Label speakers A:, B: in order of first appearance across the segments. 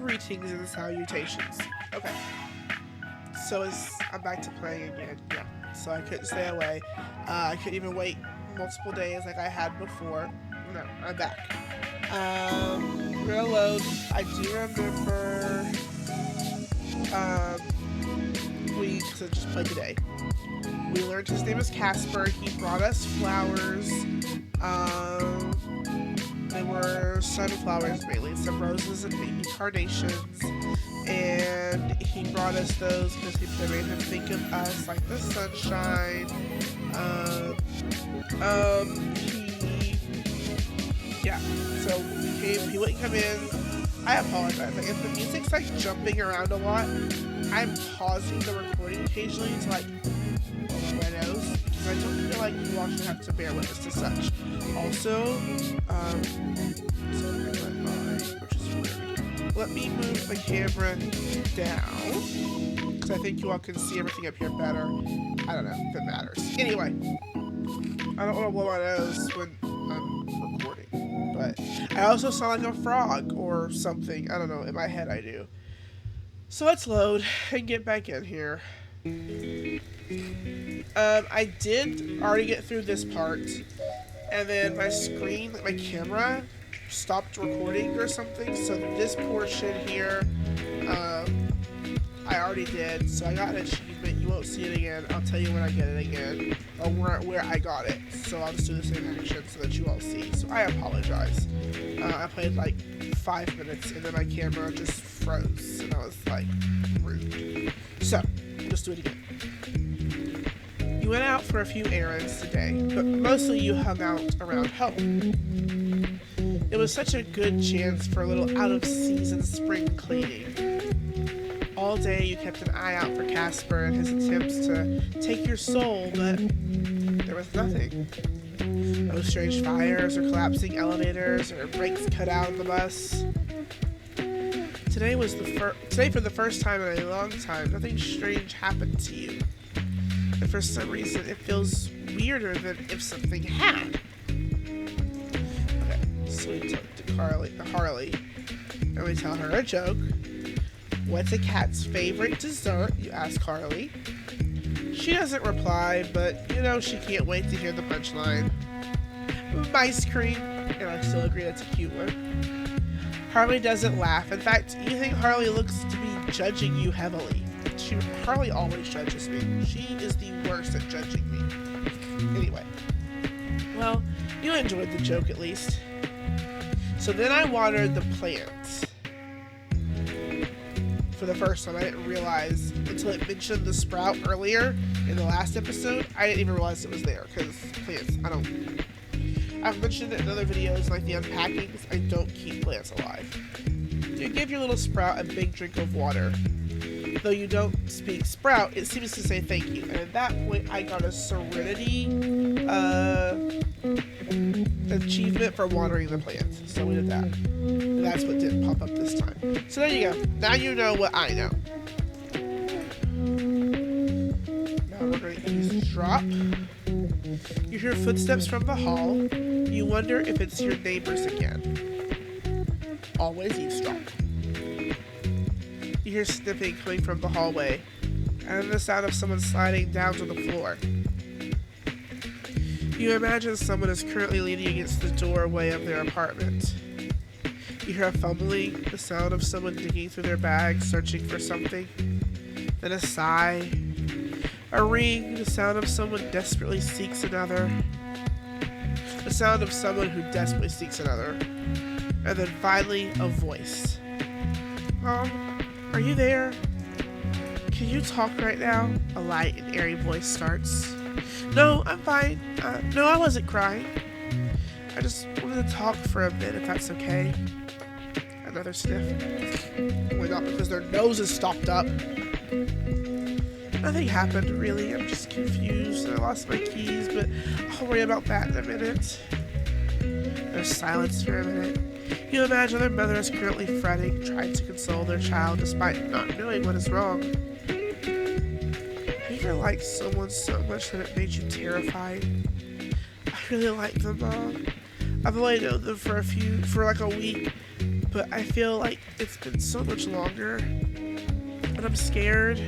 A: Greetings and salutations. Okay. So I'm back to playing again. Yeah. So I couldn't stay away. I couldn't even wait multiple days like I had before. No, I'm back. We're gonna load. I do remember we just played today. We learned his name is Casper. He brought us flowers. They were sunflowers mainly, some roses and baby carnations. And he brought us those because they made him think of us like the sunshine. So he wouldn't come in. I apologize. Like, if the music's like jumping around a lot, I'm pausing the recording occasionally to like blow my nose because I don't feel like you all should have to bear witness to such. Also, let me move the camera down because I think you all can see everything up here better. I don't know if it matters. Anyway, I don't want to blow my nose when I'm recording, but I also sound like a frog or something. I don't know. In my head, I do. So let's load and get back in here. I did already get through this part, and then my screen, like my camera, stopped recording or something. So this portion here, I already did. So I got an achievement. You won't see it again. I'll tell you when I get it again, or where I got it. So I'll just do the same action so that you all see. So I apologize. I played like 5 minutes, and then my camera just froze, and I was like, rude. So let's do it again. You went out for a few errands today, but mostly you hung out around home. It was such a good chance for a little out-of-season spring cleaning. All day you kept an eye out for Casper and his attempts to take your soul, but there was nothing. No strange fires or collapsing elevators or brakes cut out of the bus. Today for the first time in a long time, nothing strange happened to you. And for some reason, it feels weirder than if something had. Okay, so we talk to Harley, and we tell her a joke. What's a cat's favorite dessert? You ask Harley. She doesn't reply, but you know she can't wait to hear the punchline. Ice cream, and I still agree that's a cute one. Harley doesn't laugh. In fact, you think Harley looks to be judging you heavily. Harley always judges me. She is the worst at judging me. Anyway. Well, you enjoyed the joke at least. So then I watered the plants. For the first time, I didn't realize until it mentioned the sprout earlier in the last episode. I didn't even realize it was there because plants, I've mentioned it in other videos like the unpackings. I don't keep plants alive. You give your little sprout a big drink of water. Though you don't speak sprout, it seems to say thank you. And at that point, I got a serenity achievement for watering the plants. So we did that. And that's what didn't pop up this time. So there you go. Now you know what I know. Now we're going to eavesdrop. You hear footsteps from the hall. You wonder if it's your neighbors again. Always eavesdrop. You hear snipping coming from the hallway, and then the sound of someone sliding down to the floor. You imagine someone is currently leaning against the doorway of their apartment. You hear a fumbling, the sound of someone digging through their bag, searching for something. Then a sigh. A ring, the sound of someone desperately seeks another. The sound of someone who desperately seeks another. And then finally, a voice. Are you there? Can you talk right now? A light and airy voice starts. No, I'm fine. No, I wasn't crying. I just wanted to talk for a bit, if that's okay. Another sniff. Only not because their noses stopped up. Nothing happened, really. I'm just confused and I lost my keys, but I'll worry about that in a minute. There's silence for a minute. You imagine their mother is currently fretting, trying to console their child despite not knowing what is wrong. Have you ever liked someone so much that it made you terrified? I really like them, Mom. I've only known them for like a week, but I feel like it's been so much longer, and I'm scared.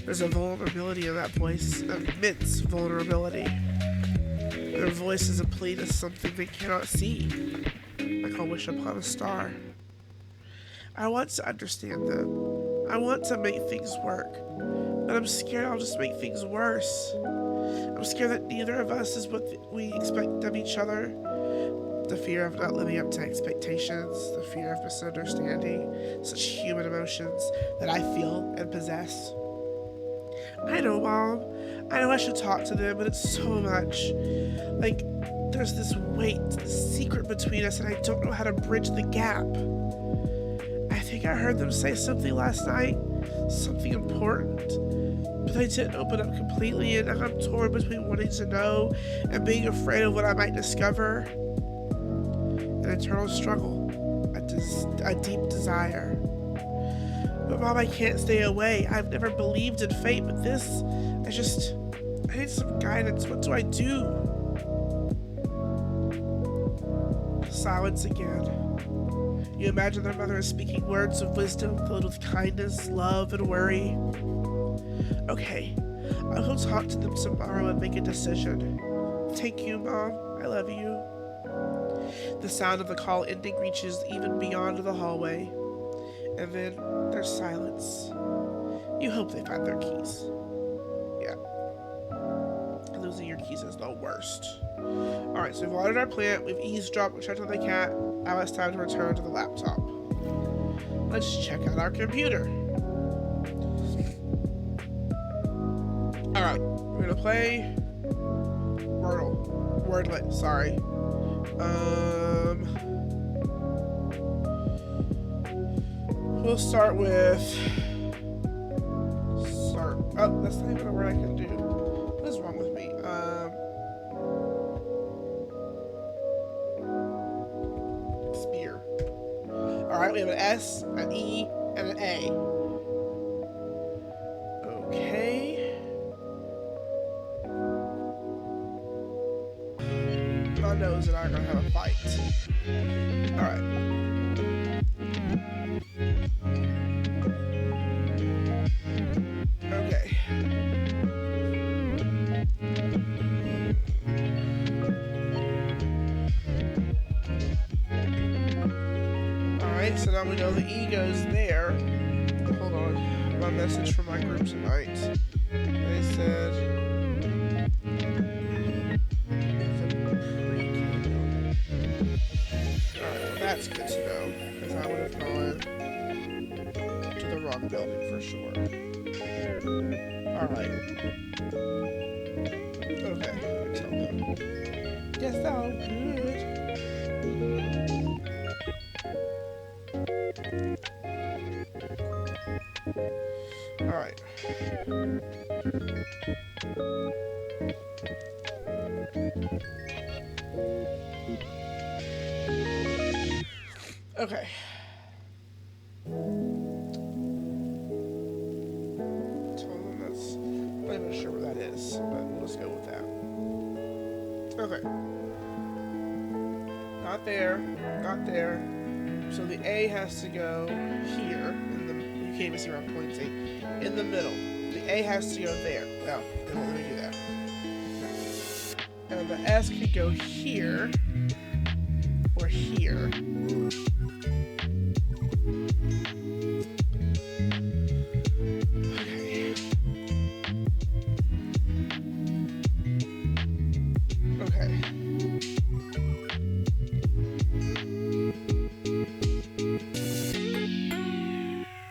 A: There's a vulnerability in that voice, immense vulnerability. Their voice is a plea to something they cannot see, like a wish upon a star. I want to understand them. I want to make things work, but I'm scared I'll just make things worse. I'm scared that neither of us is what we expect of each other. The fear of not living up to expectations, the fear of misunderstanding, such human emotions that I feel and possess. I know, Mom. I know I should talk to them, but it's so much. Like, there's this weight, this secret between us, and I don't know how to bridge the gap. I think I heard them say something last night, something important, but I didn't open up completely, and I'm torn between wanting to know and being afraid of what I might discover. An eternal struggle, a deep desire. But Mom, I can't stay away. I've never believed in fate, but this, I need some guidance. What do I do? Silence again. You imagine their mother is speaking words of wisdom filled with kindness, love, and worry. Okay, I'll go talk to them tomorrow and make a decision. Thank you, Mom. I love you. The sound of the call ending reaches even beyond the hallway. And then there's silence. You hope they find their keys. Yeah. Losing your keys is the worst. Alright, so we've watered our plant, we've eavesdropped, we checked on the cat. Now it's time to return to the laptop. Let's check out our computer. Alright, we're gonna play Wordlet, sorry. We'll start with oh, that's not even a word I can do. What is wrong with me? Spear. Alright, we have an S, an E, and an A. Okay. My nose and I are gonna have a fight. Alright. Okay. Alright, so now we know the E goes there. Hold on. My message from my group tonight. They said that's good to know, because I would have gone to the wrong building for sure. Alright. Okay, tell them. Yes, all good. Alright. Okay. I'm not even sure where that is, but we'll just go with that. Okay. Not there. Not there. So the A has to go here. You can't even see where I'm pointing. In the middle. The A has to go there. Well, they won't let me do that. And the S could go here. Or here.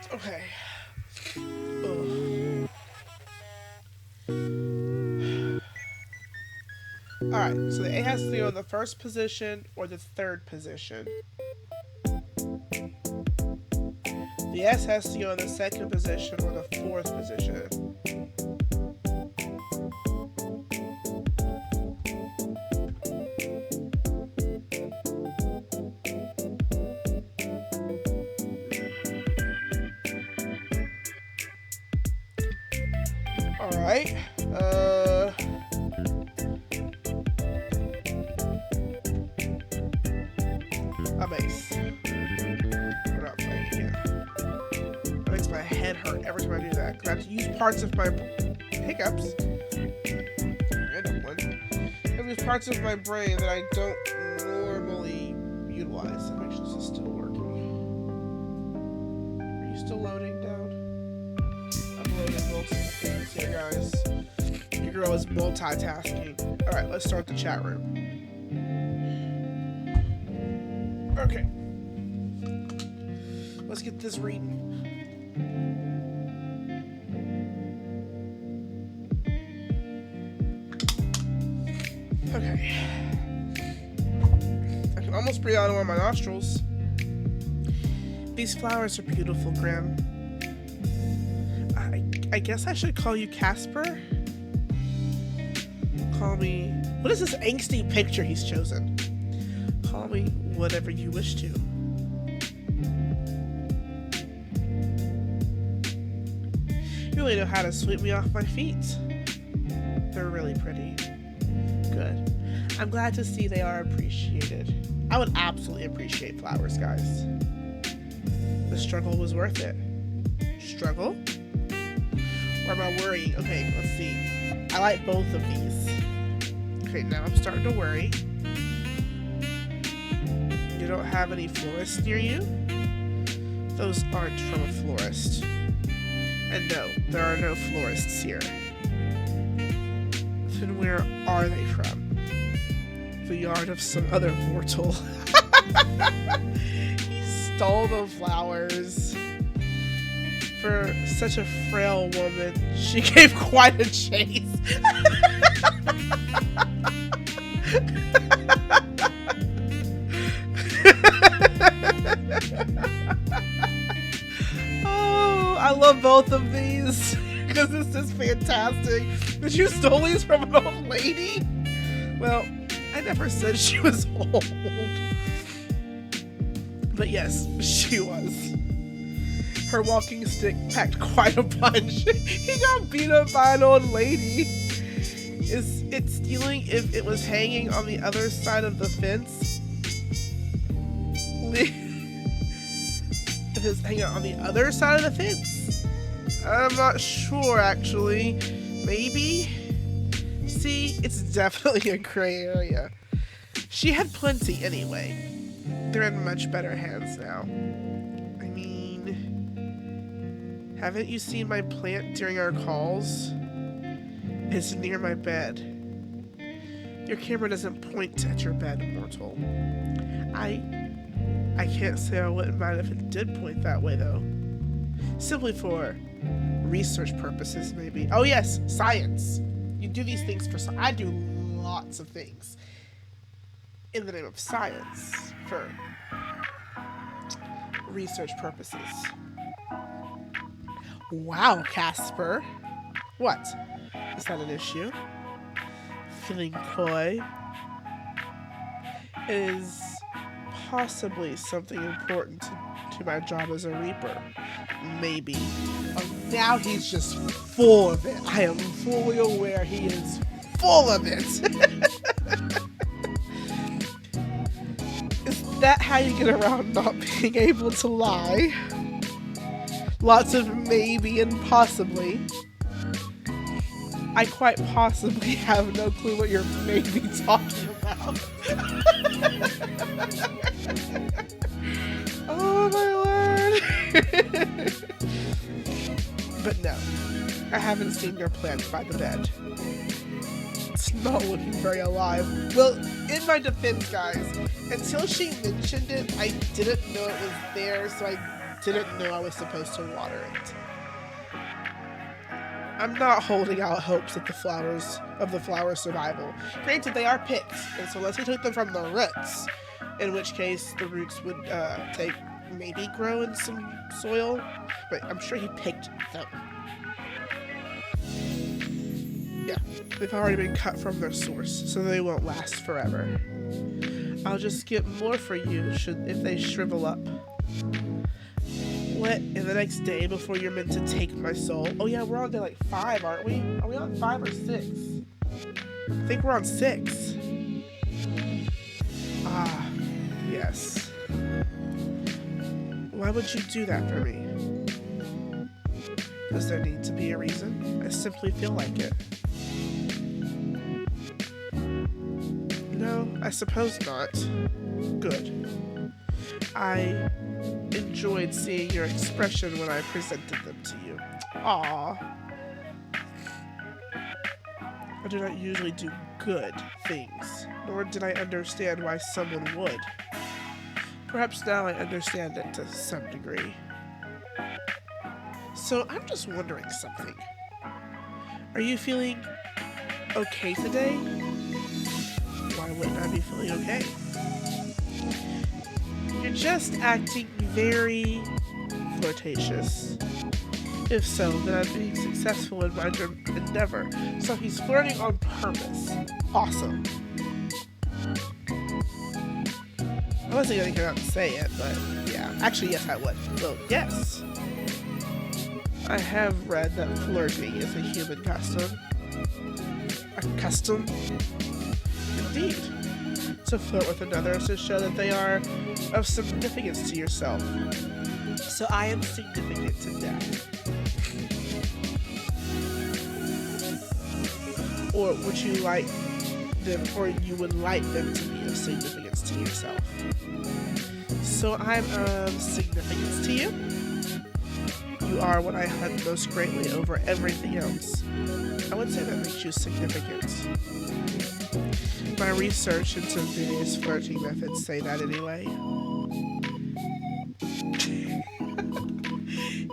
A: Okay. Alright, so the A has to go in the first position or the third position. The S has to go in the second position or the fourth position. Alright, a base. hurt every time I do that. Because I have to use parts of my hiccups. Random one. I have to use parts of my brain that I don't normally utilize. So make sure this is still working. Are you still loading down? I'm loading multiple things here, guys. Your girl is multitasking. Alright, let's start the chat room. Okay. Let's get this reading. Okay. I can almost breathe out of one of my nostrils. These flowers are beautiful, Grimm. I guess I should call you Casper? Call me... What is this angsty picture he's chosen? Call me whatever you wish to. You really know how to sweep me off my feet. They're really pretty. Good. I'm glad to see they are appreciated. I would absolutely appreciate flowers, guys. The struggle was worth it. Struggle? Or am I worrying? Okay, let's see. I like both of these. Okay, now I'm starting to worry. You don't have any florists near you? Those aren't from a florist. And no, there are no florists here. Then where are they from? The yard of some other mortal. He stole the flowers. For such a frail woman, she gave quite a chase. Oh, I love both of these because this is fantastic. But you stole these from an old lady? Well, I never said she was old. But yes, she was. Her walking stick packed quite a punch. He got beat up by an old lady. Is it stealing if it was hanging on the other side of the fence? If it's hanging on the other side of the fence? I'm not sure, actually. Maybe? See, it's definitely a gray area. She had plenty anyway. They're in much better hands now. I mean, haven't you seen my plant during our calls? It's near my bed. Your camera doesn't point at your bed, mortal. I can't say I wouldn't mind if it did point that way, though. Simply for research purposes, maybe. Oh yes, science. You do these things for science. I do lots of things in the name of science for research purposes. Wow, Casper. What? Is that an issue? Feeling coy? It is possibly something important to my job as a reaper. Maybe. Oh, now he's just full of it. I am fully aware he is full of it. Is that how you get around not being able to lie? Lots of maybe and possibly. I quite possibly have no clue what you're maybe talking about. Oh my lord. But no, I haven't seen your plant by the bed. It's not looking very alive. Well, in my defense, guys, until she mentioned it, I didn't know it was there, so I didn't know I was supposed to water it. I'm not holding out hopes that the flowers survival. Granted, they are picked, and so unless we took them from the roots, in which case the roots would maybe grow in some soil, but I'm sure he picked them. Yeah, they've already been cut from their source, so they won't last forever. I'll just get more for you if they shrivel up. What, in the next day before you're meant to take my soul? Oh yeah, we're on day like 5, aren't we? Are we on 5 or 6? I think we're on 6. Ah, yes. Why would you do that for me? Does there need to be a reason? I simply feel like it. No, I suppose not. Good. I enjoyed seeing your expression when I presented them to you. Aww. I do not usually do good things, nor did I understand why someone would. Perhaps now I understand it to some degree. So I'm just wondering something. Are you feeling okay today? Why wouldn't I be feeling okay? You're just acting very flirtatious. If so, then I'm being successful in my endeavor. So he's flirting on purpose. Awesome. I wasn't gonna come out and say it, but yeah. Actually, yes, I would. Well, yes. I have read that flirting is a human custom. A custom? Indeed. To flirt with another is to show that they are of significance to yourself. So I am significant to them. Or would you like them, or you would like them to be of significance to yourself? So I'm of significance to you. You are what I hunt most greatly over everything else. I would say that makes you significant. My research into various flirting methods say that anyway.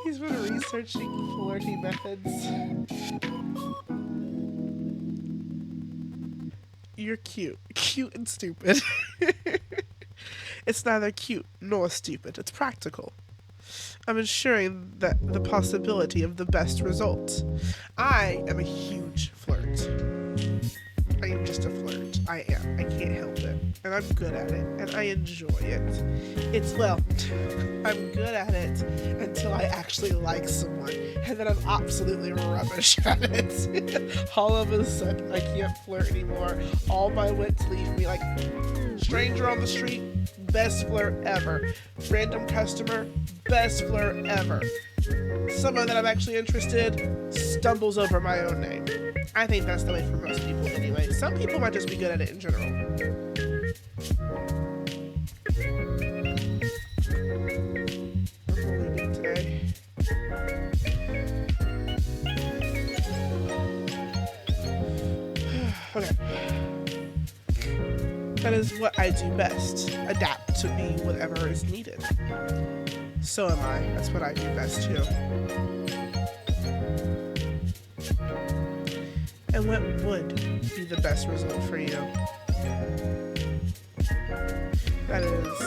A: He's been researching flirting methods. You're cute. Cute and stupid. It's neither cute nor stupid. It's practical. I'm ensuring that the possibility of the best results. I am a huge flirt. I am just a flirt. I am. I can't help it. And I'm good at it. And I enjoy it. I'm good at it until I actually like someone. And then I'm absolutely rubbish at it. All of a sudden, I can't flirt anymore. All my wits leave me. Like, stranger on the street, best flirt ever. Random customer, best flirt ever. Someone that I'm actually interested stumbles over my own name. I think that's the way for most people anyway. Some people might just be good at it in general. I'm reading today. Okay. That is what I do best. Adapt to be whatever is needed. So am I. That's what I do best too. And what would be the best result for you? That is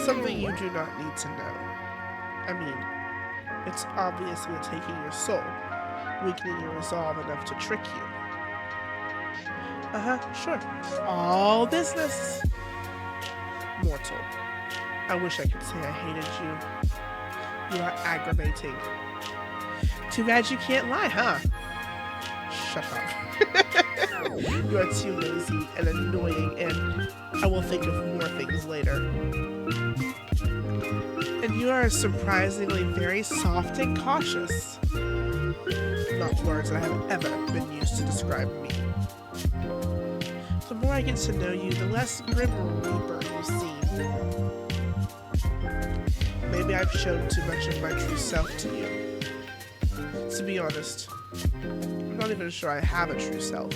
A: something you do not need to know. I mean, it's obviously taking your soul, weakening your resolve enough to trick you. Sure. All business. Mortal. I wish I could say I hated you. You are aggravating. Too bad you can't lie, huh? Shut up. You are too lazy and annoying, and I will think of more things later. And you are surprisingly very soft and cautious. Not words that I have ever been used to describe me. The more I get to know you, the less Grimm Reaper you seem. Maybe I've shown too much of my true self to you. To be honest, I'm not even sure I have a true self.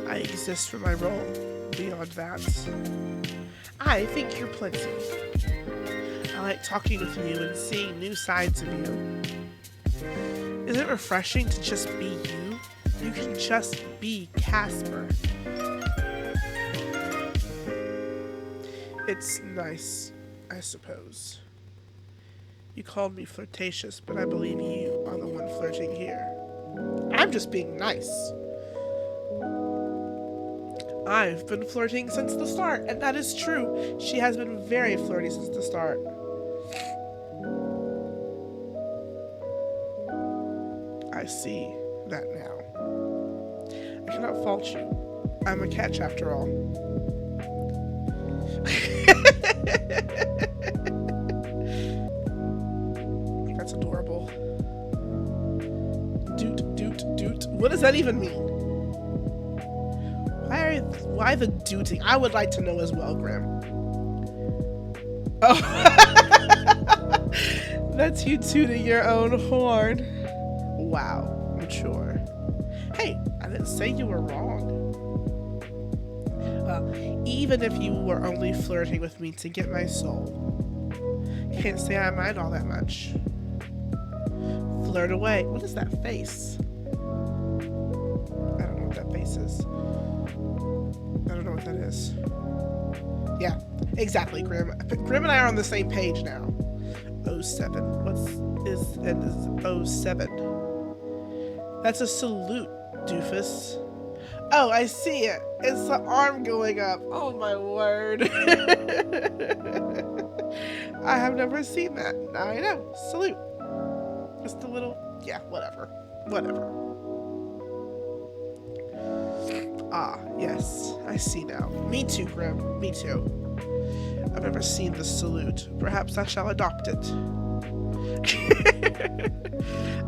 A: I exist for my role. Beyond that, I think you're plenty. I like talking with you and seeing new sides of you. Isn't it refreshing to just be you? You can just be Casper. It's nice, I suppose. You called me flirtatious, but I believe you are the one flirting here. I'm just being nice. I've been flirting since the start, and that is true. She has been very flirty since the start. I see that now. I cannot fault you. I'm a catch after all. That's adorable. What does that even mean? Why the duty? I would like to know as well, Grimm. Oh. That's you tooting your own horn. Wow, mature. Hey, I didn't say you were wrong. Even if you were only flirting with me to get my soul, can't say I mind all that much. Flirt away. What is that face? I don't know what that face is. I don't know what that is. Yeah, exactly, Grimm. Grimm and I are on the same page now. 07. Is 07? That's a salute, doofus. Oh, I see it. It's the arm going up. Oh my word. I have never seen that. Now I know. Salute. Just the little, yeah, whatever. Ah, yes, I see now. Me too, Grimm. Me too. I've never seen the salute. Perhaps I shall adopt it.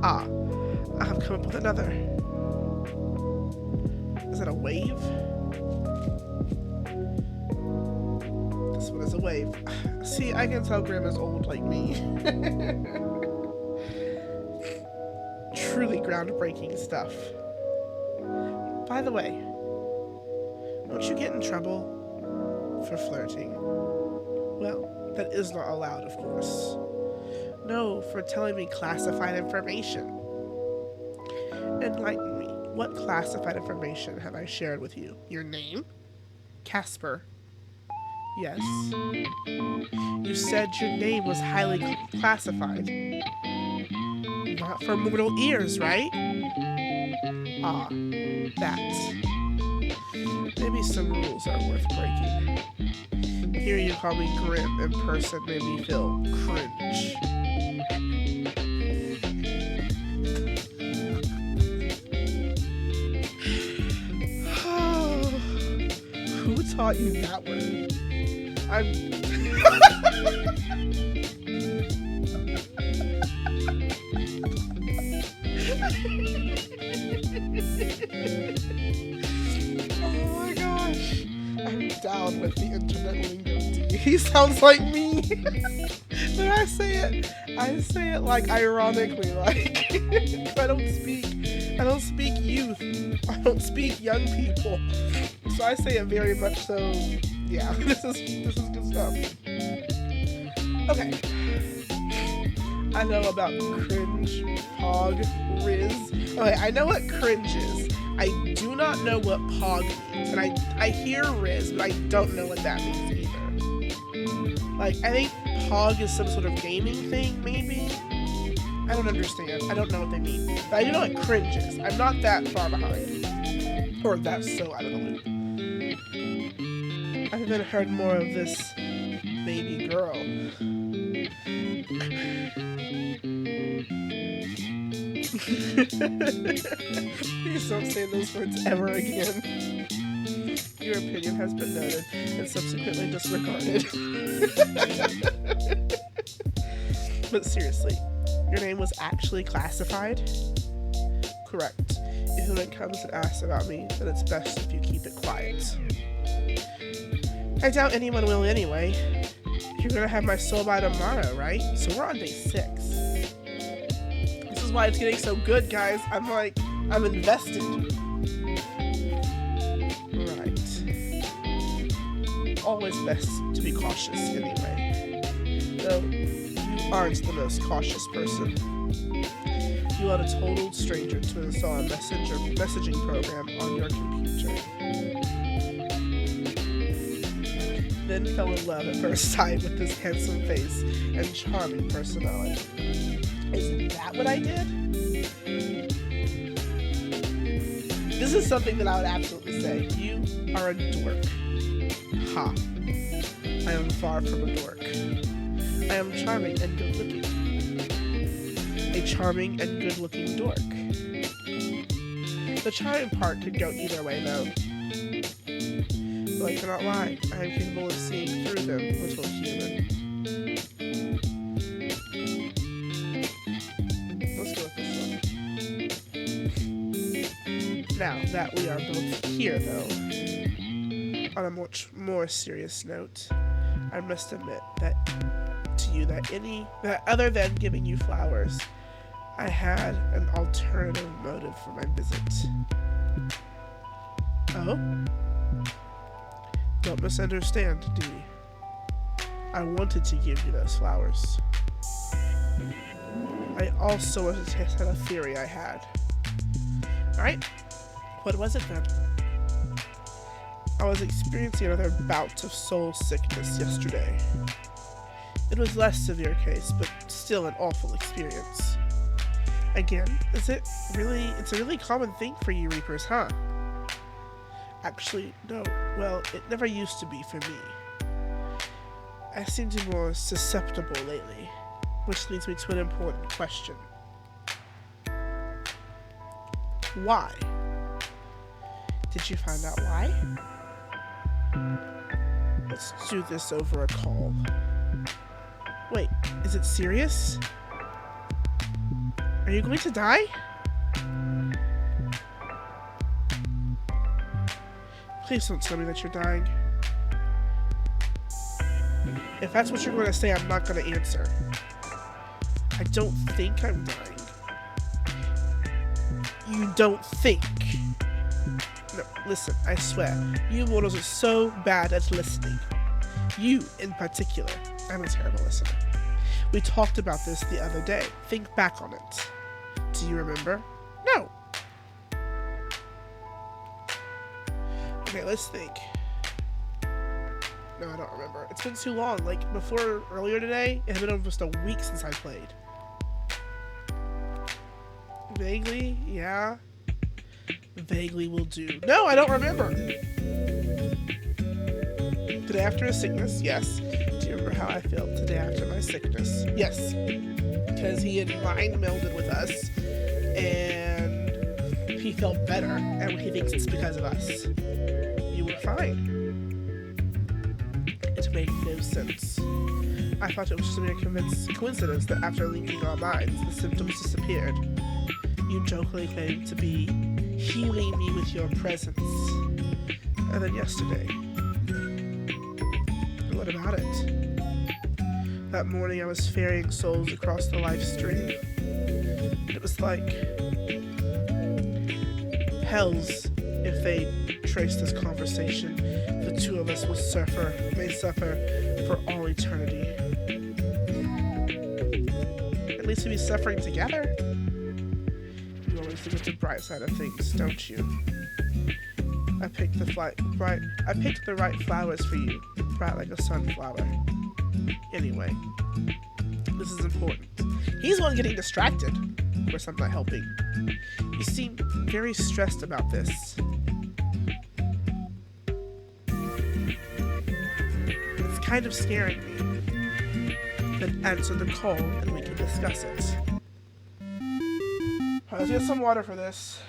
A: Ah, I have come up with another. Is that a wave? This one is a wave. See, I can tell Grimm is old like me. Truly groundbreaking stuff. By the way, won't you get in trouble for flirting? Well, that is not allowed, of course. No, for telling me classified information. Enlighten me. What classified information have I shared with you? Your name? Casper. Yes. You said your name was highly classified. Not for mortal ears, right? Ah, that. Maybe some rules are worth breaking. Here you call me Grimm in person made me feel cringe. Who taught you that word? Oh my gosh. I'm down with the internet lingo. He sounds like me. When I say it like ironically, like I don't speak youth. I don't speak young people. So I say it very much so. Yeah, this is good stuff. Okay. I know about cringe, pog, riz. Okay, I know what cringe is. I do not know what pog means. And I hear riz, but I don't know what that means either. Like, I think pog is some sort of gaming thing, maybe? I don't understand. I don't know what they mean. But I do know what cringe is. I'm not that far behind. Or that's so out of the loop. I've even heard more of this baby girl. Please don't say those words ever again. Your opinion has been noted and subsequently disregarded. But seriously, your name was actually classified? Correct. If anyone comes and asks about me, then it's best if you keep it quiet. I doubt anyone will anyway. You're gonna have my soul by tomorrow, right? So we're on day 6. This is why it's getting so good, guys. I'm invested. Right. Always best to be cautious anyway. Though, you aren't the most cautious person. You let a total stranger to install a messaging program on your computer. Then fell in love at first sight with this handsome face and charming personality. Is that what I did? This is something that I would absolutely say. You are a dork. Ha. I am far from a dork. I am charming and good-looking. A charming and good-looking dork. The charming part could go either way, though. Though I cannot lie, I am capable of seeing through them, little human. Let's go with this one. Now that we are both here, though, on a much more serious note, I must admit that to you that other than giving you flowers, I had an alternative motive for my visit. Oh? Don't misunderstand, Dee. I wanted to give you those flowers. I also wanted to test out a theory I had. Alright, what was it then? I was experiencing another bout of soul sickness yesterday. It was less severe case, but still an awful experience. Again, it's a really common thing for you Reapers, huh? Actually, no. Well, it never used to be for me. I seem to be more susceptible lately, which leads me to an important question. Why? Did you find out why? Let's do this over a call. Wait, is it serious? Are you going to die? Please don't tell me that you're dying. If that's what you're going to say, I'm not going to answer. I don't think I'm dying. You don't think. No, listen, I swear. You mortals are so bad at listening. You, in particular. I'm a terrible listener. We talked about this the other day. Think back on it. Do you remember? No. Okay, let's think. No, I don't remember. It's been too long. Like, earlier today, it had been almost a week since I played. Vaguely, yeah. Vaguely will do. No, I don't remember. Today after a sickness, yes. Do you remember how I felt today after my sickness? Yes. Because he had mind melded with us, and he felt better, and he thinks it's because of us. You were fine. It made no sense. I thought it was just a coincidence that after linking our minds, the symptoms disappeared. You jokingly claimed to be healing me with your presence. And then yesterday. What about it? That morning I was ferrying souls across the life stream. It was like hells if they traced this conversation. The two of us may suffer for all eternity. At least we'd be suffering together. You always look at the bright side of things, don't you? I picked the right flowers for you, bright like a sunflower. Anyway, this is important. He's the one getting distracted. Of course, I'm not helping. You seem very stressed about this. It's kind of scaring me. Then answer the call and we can discuss it. Alright, let's get some water for this.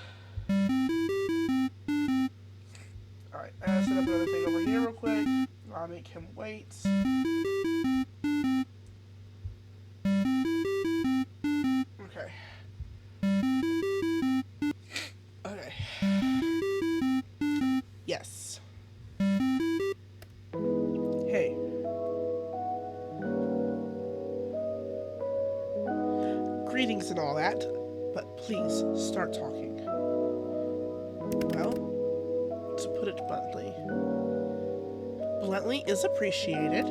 A: Alright, I gotta set up another thing over here real quick. I'll make him wait. Okay. Okay. Yes. Hey. Greetings and all that, but please start talking. Well, to put it bluntly is appreciated.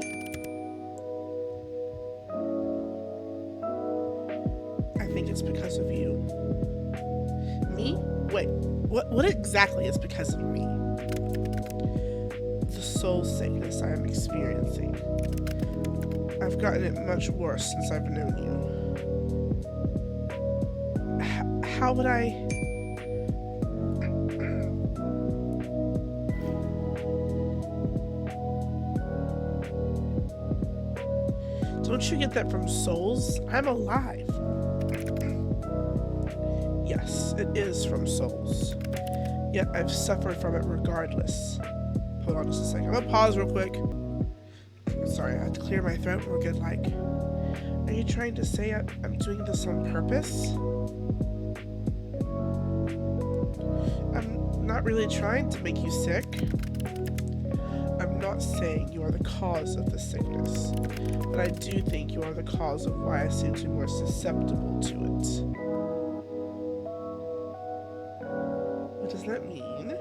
A: I think it's because of you. Me? Wait, what exactly is because of me? The soul sickness I am experiencing. I've gotten it much worse since I've known you. How would I... Don't you get that from souls? I'm alive. Yes, it is from souls. Yet I've suffered from it regardless. Hold on just a second. I'm gonna pause real quick. Sorry, I had to clear my throat real good. Like, are you trying to say I'm doing this on purpose? not really trying to make you sick. I'm not saying you are the cause of the sickness, but I do think you are the cause of why I seem to be more susceptible to it. What does that mean?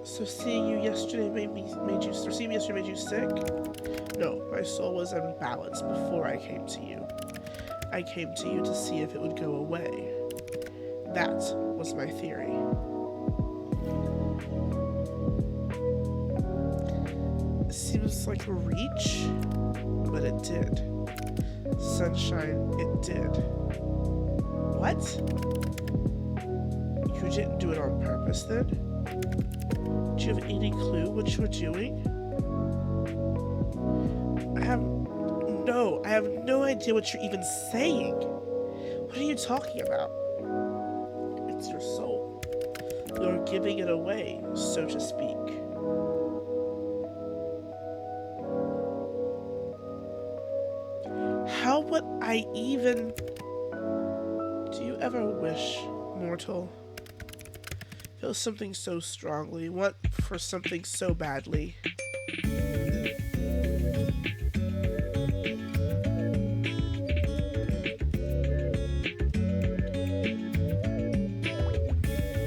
A: So seeing you yesterday made you sick? No, my soul was unbalanced before I came to you. I came to you to see if it would go away. That was my theory. It seems like a reach, but it did. Sunshine, it did. What? You didn't do it on purpose then? Do you have any clue what you were doing? I have no idea what you're even saying. What are you talking about? It's your soul. You're giving it away, so to speak. How would I even... Do you ever wish, mortal? Feel something so strongly, want for something so badly.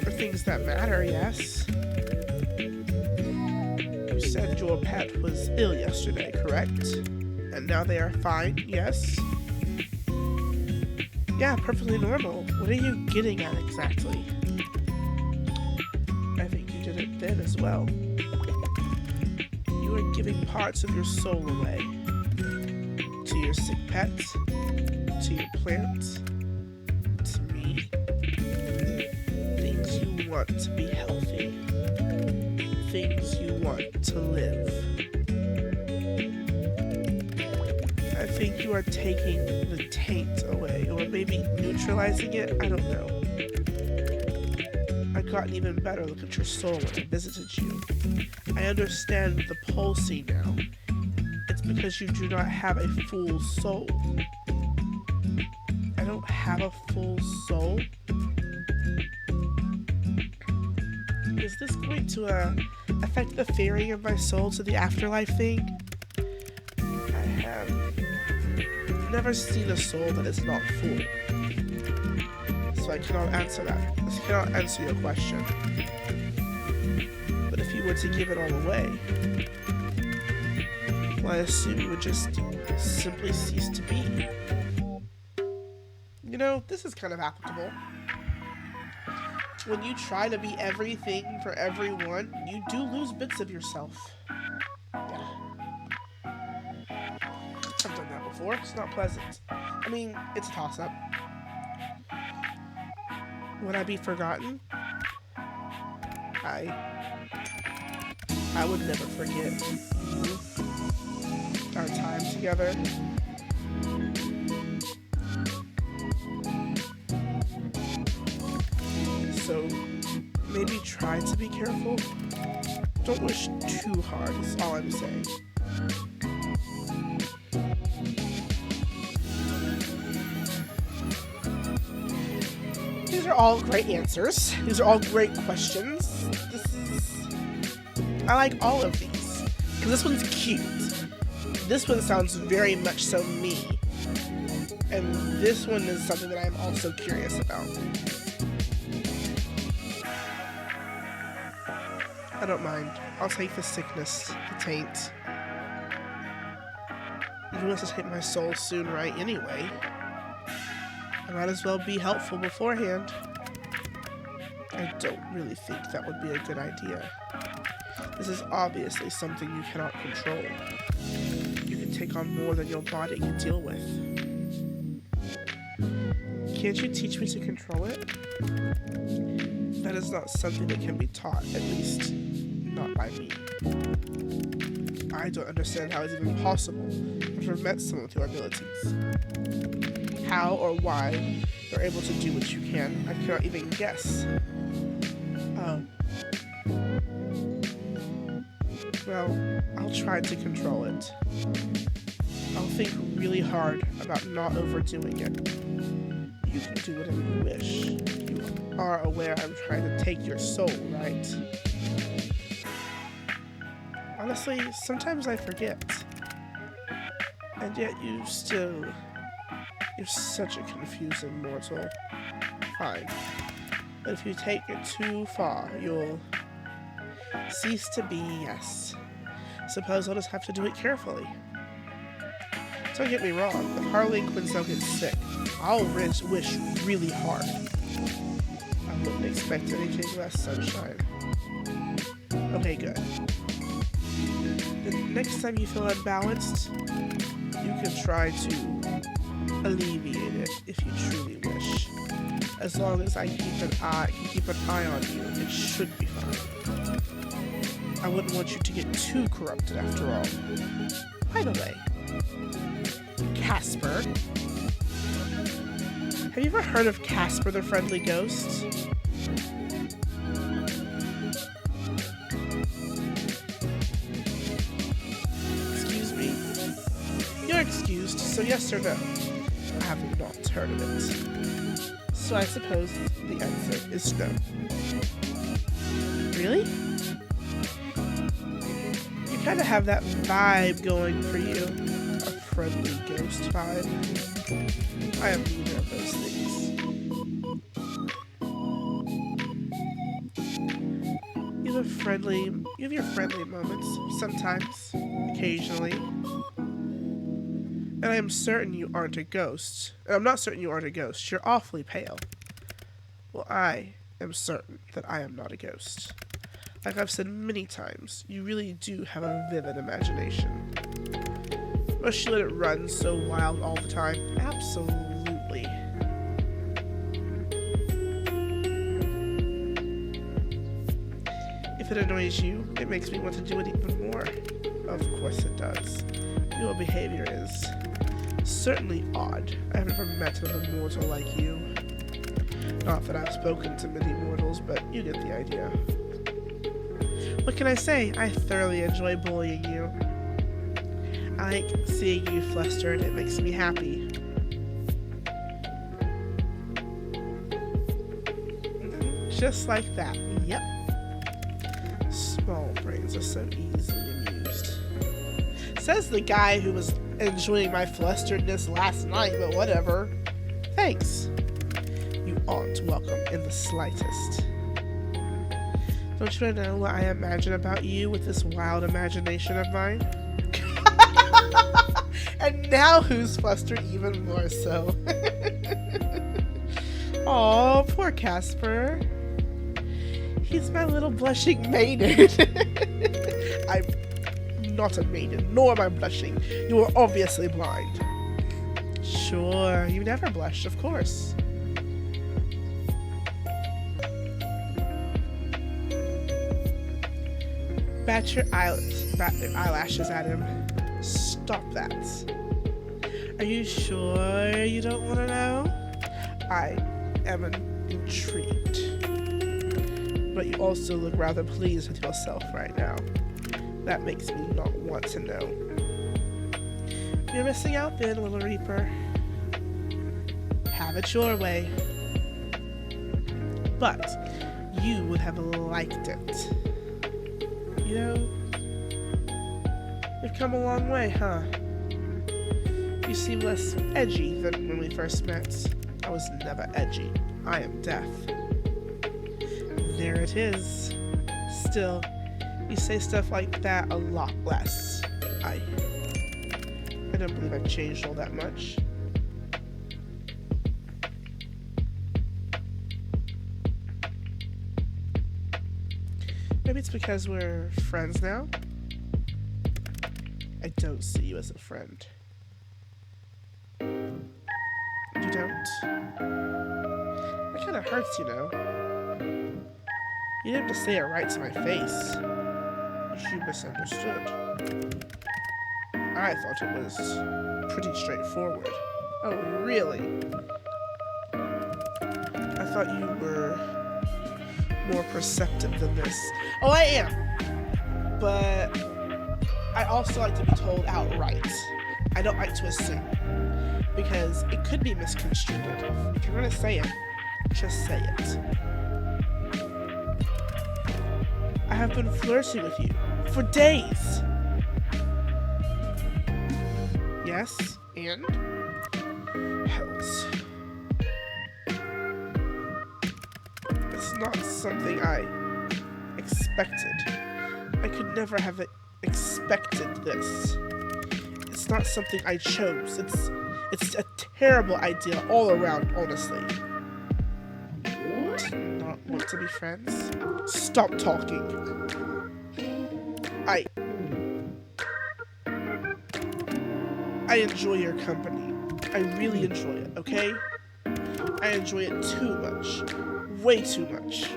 A: For things that matter, yes. You said your pet was ill yesterday, correct? And now they are fine, yes? Yeah, perfectly normal. What are you getting at exactly? I think you did it then as well. You are giving parts of your soul away. To your sick pet, to your plant, to me. Things you want to be healthy. Things you want to live. I think you are taking the taint away, or maybe neutralizing it, I don't know. I've gotten even better look at your soul when I visited you. I understand the pulsing now. It's because you do not have a full soul. I don't have a full soul? Is this going to affect the ferrying of my soul to the afterlife thing? I have never seen a soul that is not full. So I cannot answer that. I cannot answer your question. But if you were to give it all away, well, I assume you would just simply cease to be. You know, this is kind of applicable. When you try to be everything for everyone, you do lose bits of yourself. Yeah. I've done that before. It's not pleasant. I mean, it's a toss-up. Would I be forgotten? I would never forget you, our time together. So maybe try to be careful. Don't wish too hard, is all I'm saying. These are all great answers. These are all great questions. I like all of these. Because this one's cute. This one sounds very much so me. And this one is something that I'm also curious about. I don't mind. I'll take the sickness, the taint. You want to take my soul soon, right? Anyway. I might as well be helpful beforehand. I don't really think that would be a good idea. This is obviously something you cannot control. You can take on more than your body can deal with. Can't you teach me to control it? That is not something that can be taught, at least not by me. I don't understand how it's even possible. I've never met someone with your abilities. How or why you're able to do what you can, I cannot even guess. Well, I'll try to control it. I'll think really hard about not overdoing it. you can do whatever you wish. You are aware I'm trying to take your soul, right? Honestly, sometimes I forget. And yet you're such a confusing mortal. Fine. But if you take it too far, you'll cease to be, yes. Suppose I'll just have to do it carefully. Don't get me wrong, if Harley Quinzel gets sick, I'll wish really hard. I wouldn't expect anything less, sunshine. Okay, good. The next time you feel unbalanced, you can try to alleviate it if you truly wish. As long as I can keep an eye on you, it should be fine. I wouldn't want you to get too corrupted after all. By the way, Casper. Have you ever heard of Casper the Friendly Ghost? Excuse me? You're excused, so yes or no? I have not heard of it. So I suppose the answer is no. Really? You kind of have that vibe going for you. A friendly ghost vibe. I have neither of those things. You have your friendly moments, sometimes, occasionally. And I am certain you aren't a ghost. And I'm not certain you aren't a ghost. You're awfully pale. Well, I am certain that I am not a ghost. Like I've said many times, you really do have a vivid imagination. Must you let it run so wild all the time? Absolutely. If it annoys you, it makes me want to do it even more. Of course it does. Your behavior is certainly odd. I have never met another mortal like you. Not that I've spoken to many mortals, but you get the idea. What can I say? I thoroughly enjoy bullying you. I like seeing you flustered. It makes me happy. Just like that. Yep. Small brains are so easily amused. Says the guy who was enjoying my flusteredness last night, but whatever. Thanks. You aren't welcome in the slightest. Don't you want to know what I imagine about you with this wild imagination of mine? And now who's flustered even more so? Aw, poor Casper. He's my little blushing maiden. I'm not a maiden, nor am I blushing. You are obviously blind. Sure, you never blushed, of course. Bat your eyelashes at him. Stop that. Are you sure you don't want to know? I am intrigued. But you also look rather pleased with yourself right now. That makes me not want to know. You're missing out then, little Reaper. Have it your way. But you would have liked it. You know, you've come a long way, huh? You seem less edgy than when we first met. I was never edgy. I am deaf. There it is. Still, you say stuff like that a lot less. I don't believe I've changed all that much. Maybe it's because we're friends now? I don't see you as a friend. You don't? That kind of hurts, you know. You didn't have to say it right to my face. You misunderstood. I thought it was pretty straightforward. Oh, really? I thought you were more perceptive than this. Oh, I am. But I also like to be told outright. I don't like to assume. because it could be misconstrued. If you're gonna say it, just say it. I have been flirting with you for days. Yes, and? Hells. It's not something I expected. I could never have expected this. It's not something I chose. It's a terrible idea all around, honestly. Not want to be friends? Stop talking. I enjoy your company. I really enjoy it, okay? I enjoy it too much. Way too much.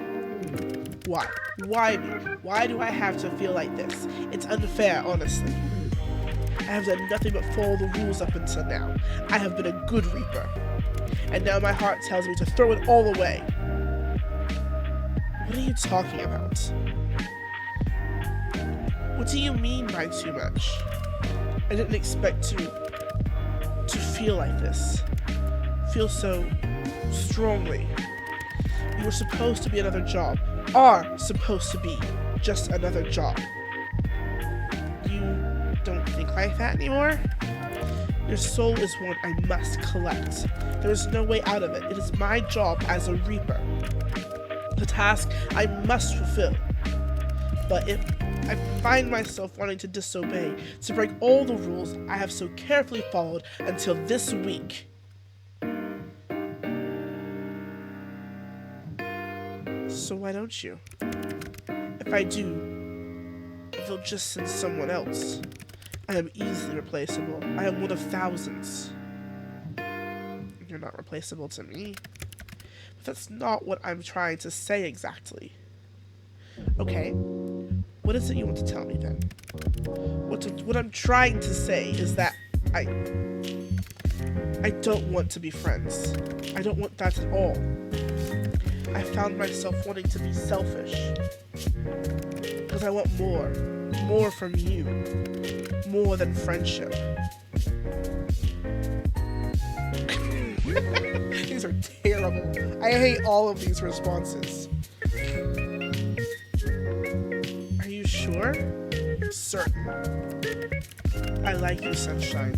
A: Why? Why me? Why do I have to feel like this? It's unfair, honestly. I have done nothing but follow the rules up until now. I have been a good reaper. And now my heart tells me to throw it all away. What are you talking about? What do you mean by too much? I didn't expect to feel like this. Feel so strongly. You were supposed to be another job. Are supposed to be just another job. You don't think like that anymore? Your soul is one I must collect. There is no way out of it. It is my job as a reaper. The task I must fulfill. But if I find myself wanting to disobey, to break all the rules I have so carefully followed until this week. So why don't you? If I do, they'll just send someone else. I am easily replaceable. I am one of thousands. You're not replaceable to me. But that's not what I'm trying to say exactly. Okay, what is it you want to tell me then? What I'm trying to say is that I don't want to be friends. I don't want that at all. I found myself wanting to be selfish. Because I want more. More from you. More than friendship. These are terrible. I hate all of these responses. Are you sure? Certain. I like you, Sunshine.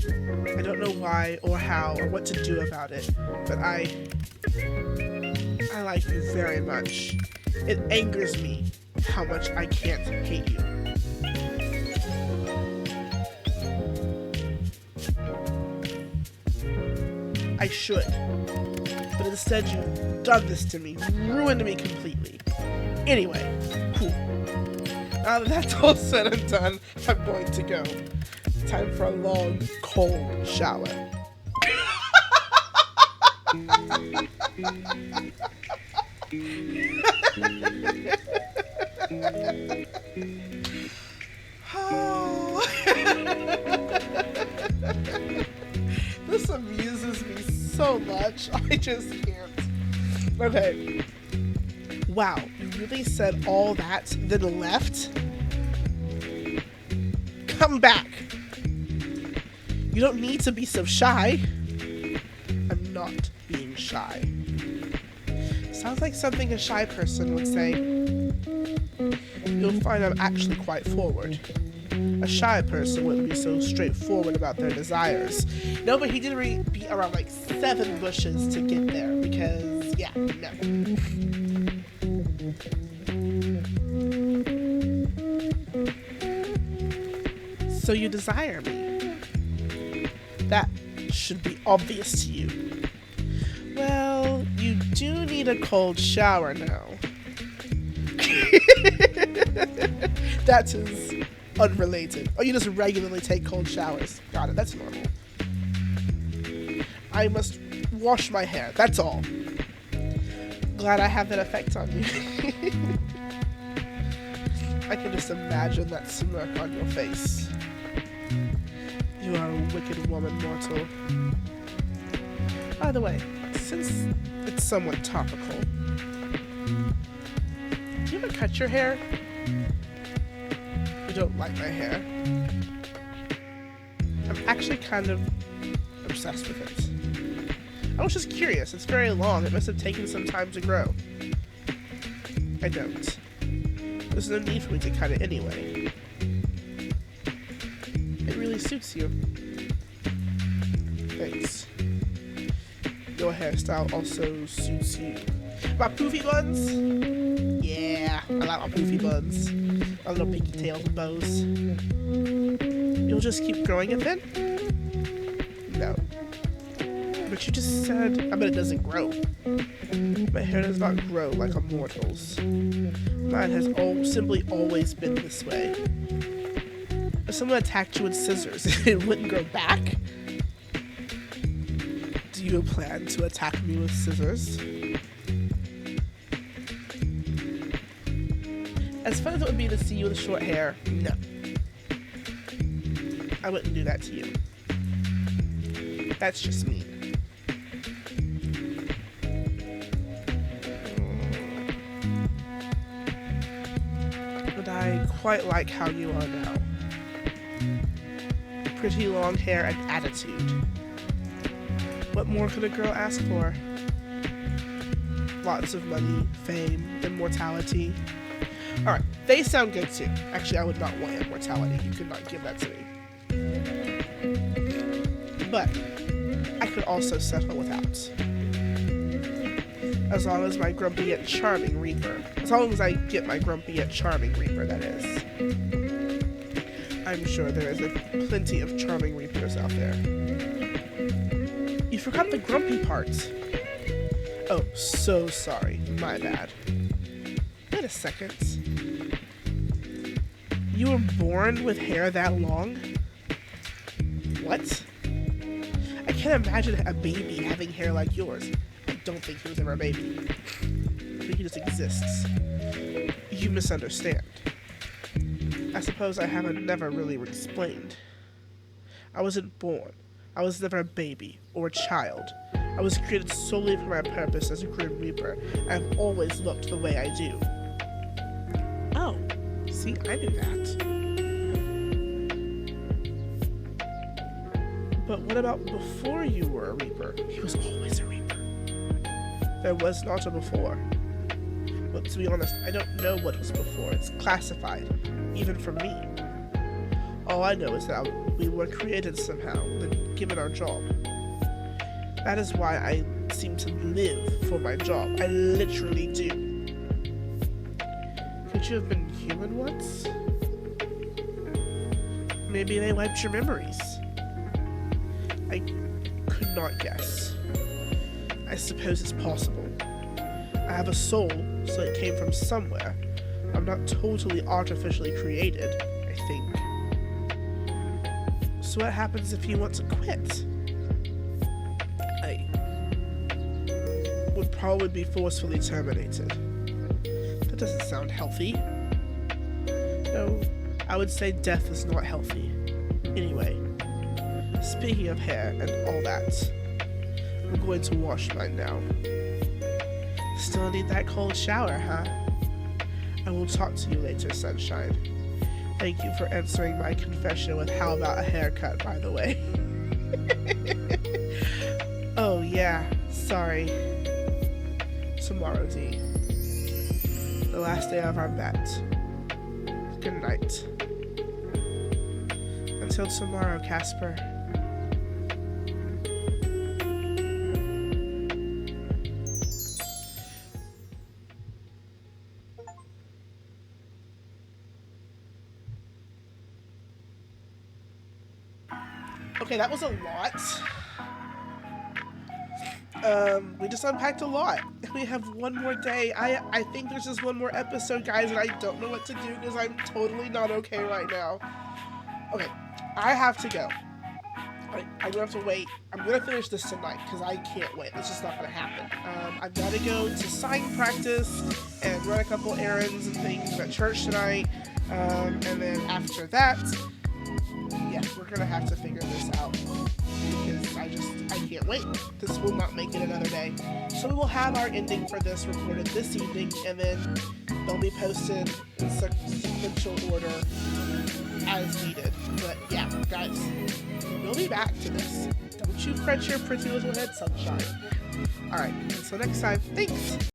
A: I don't know why or how or what to do about it, but I like you very much. It angers me how much I can't hate you. I should. But instead you've done this to me, ruined me completely. Anyway, cool. Now that that's all said and done, I'm going to go. Time for a long, cold shower. Oh. This amuses me so much. I just can't. Okay. Wow, you really said all that, then left? Come back. You don't need to be so shy. I'm not being shy. Sounds like something a shy person would say. You'll find I'm actually quite forward. A shy person wouldn't be so straightforward about their desires. No, but he did beat around like 7 bushes to get there because, yeah, no. So you desire me. That should be obvious to you. Well, you do need a cold shower now. That is unrelated. Oh, you just regularly take cold showers. Got it, that's normal. I must wash my hair, that's all. Glad I have that effect on you. I can just imagine that smirk on your face. You are a wicked woman, mortal. By the way, since it's somewhat topical, do you ever cut your hair? You don't like my hair. I'm actually kind of obsessed with it. I was just curious. It's very long. It must have taken some time to grow. I don't. There's no need for me to cut it anyway. It really suits you. Thanks. Your hairstyle also suits you. My poofy buns? Yeah, I like my poofy buns. My little pigtails and bows. You'll just keep growing it then? No. But you just said, I bet it doesn't grow. My hair does not grow like a mortal's. Mine has simply always been this way. If someone attacked you with scissors, it wouldn't grow back? Do you plan to attack me with scissors? As fun as it would be to see you with short hair, no. I wouldn't do that to you. That's just mean. But I quite like how you are now. Pretty long hair and attitude. What more could a girl ask for? Lots of money, fame, immortality. Alright, they sound good too. Actually, I would not want immortality. You could not give that to me. But I could also settle without. As long as my grumpy yet charming reaper. As long as I get my grumpy yet charming reaper, that is. I'm sure there is plenty of charming reapers out there. You forgot the grumpy part. Oh, so sorry. My bad. Wait a second. You were born with hair that long? What? I can't imagine a baby having hair like yours. I don't think he was ever a baby. I think he just exists. You misunderstand. I suppose I haven't never really explained. I wasn't born. I was never a baby or a child. I was created solely for my purpose as a Grim Reaper. I've always looked the way I do. Oh, see, I knew that. But what about before you were a Reaper? He was always a Reaper. There was not a before. But to be honest, I don't know what was before. It's classified, even for me. All I know is that we were created somehow, then given our job. That is why I seem to live for my job. I literally do. Could you have been human once? Maybe they wiped your memories. I could not guess. I suppose it's possible. I have a soul, so it came from somewhere. I'm not totally artificially created, I think. So what happens if you want to quit? I would probably be forcefully terminated. That doesn't sound healthy. No, I would say death is not healthy. Anyway, speaking of hair and all that, I'm going to wash mine now. Still need that cold shower, huh? I will talk to you later, sunshine. Thank you for answering my confession with how about a haircut, by the way. Oh, yeah. Sorry. Tomorrow, D. The last day of our bet. Good night. Until tomorrow, Casper. Okay, that was a lot. We just unpacked a lot. We have one more day. I think there's just one more episode, guys, and I don't know what to do because I'm totally not okay right now. Okay, I have to go. I'm gonna have to wait. I'm gonna finish this tonight because I can't wait. It's just not gonna happen. I've gotta go to sign practice and run a couple errands and things at church tonight. And then after that, yeah, we're gonna have to figure this out because I can't wait. This will not make it another day. So we will have our ending for this recorded this evening, and then they'll be posted in sequential order as needed. But yeah, guys, we'll be back to this. Won't you fret your pretty little head, sunshine? Alright, until next time, thanks!